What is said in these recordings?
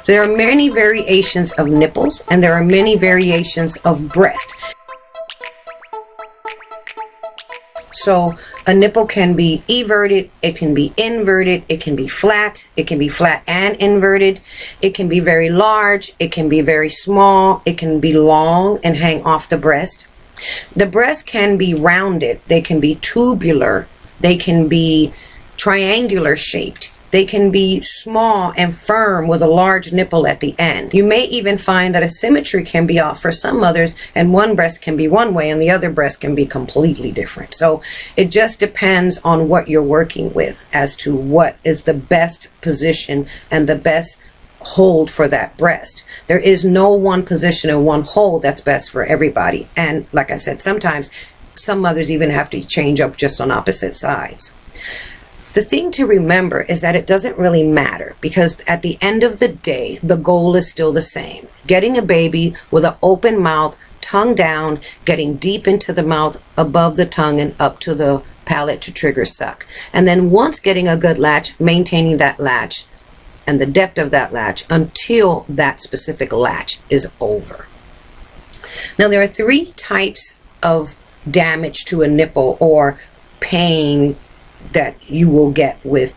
There are many variations of nipples, and there are many variations of breast. So a nipple can be everted, it can be inverted, it can be flat and inverted, it can be very large, it can be very small, it can be long and hang off the breast. The breast can be rounded, they can be tubular, they can be triangular shaped. They can be small and firm with a large nipple at the end. You may even find that asymmetry can be off for some mothers, and one breast can be one way and the other breast can be completely different. So it just depends on what you're working with as to what is the best position and the best hold for that breast. There is no one position or one hold that's best for everybody. And like I said, sometimes some mothers even have to change up just on opposite sides. The thing to remember is that it doesn't really matter, because at the end of the day, the goal is still the same. Getting a baby with an open mouth, tongue down, getting deep into the mouth, above the tongue and up to the palate to trigger suck. And then once getting a good latch, maintaining that latch and the depth of that latch until that specific latch is over. Now there are 3 types of damage to a nipple or pain that you will get with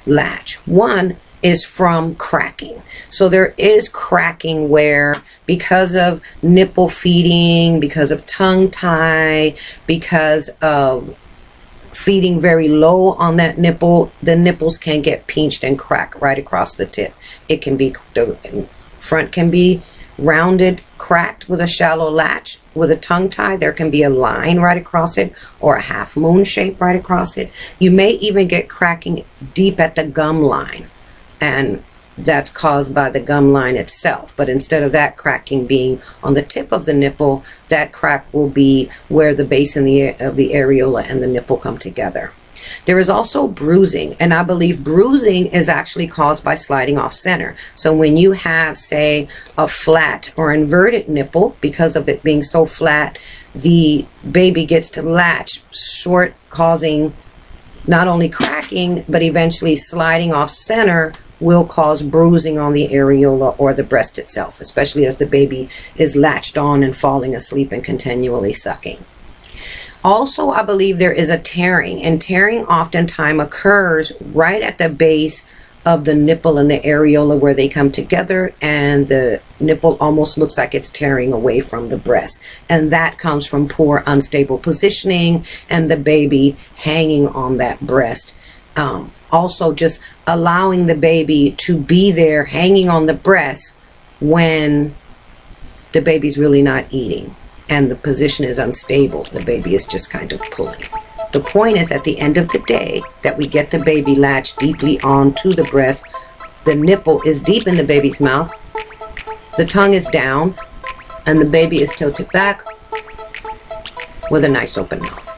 latch. One is from cracking. So there is cracking where, because of nipple feeding, because of tongue tie, because of feeding very low on that nipple, the nipples can get pinched and crack right across the tip. It can be, the front can be rounded, cracked with a shallow latch. With a tongue tie, there can be a line right across it or a half moon shape right across it. You may even get cracking deep at the gum line, and that's caused by the gum line itself. But instead of that cracking being on the tip of the nipple, that crack will be where the base of the areola and the nipple come together. There is also bruising, and I believe bruising is actually caused by sliding off center. So when you have, say, a flat or inverted nipple, because of it being so flat, the baby gets to latch short, causing not only cracking, but eventually sliding off center will cause bruising on the areola or the breast itself, especially as the baby is latched on and falling asleep and continually sucking. Also, I believe there is a tearing, and tearing oftentimes occurs right at the base of the nipple and the areola where they come together, and the nipple almost looks like it's tearing away from the breast. And that comes from poor, unstable positioning and the baby hanging on that breast. Also, just allowing the baby to be there hanging on the breast when the baby's really not eating and the position is unstable. The baby is just kind of pulling. The point is, at the end of the day, that we get the baby latched deeply onto the breast. The nipple is deep in the baby's mouth. The tongue is down, and the baby is tilted back with a nice open mouth.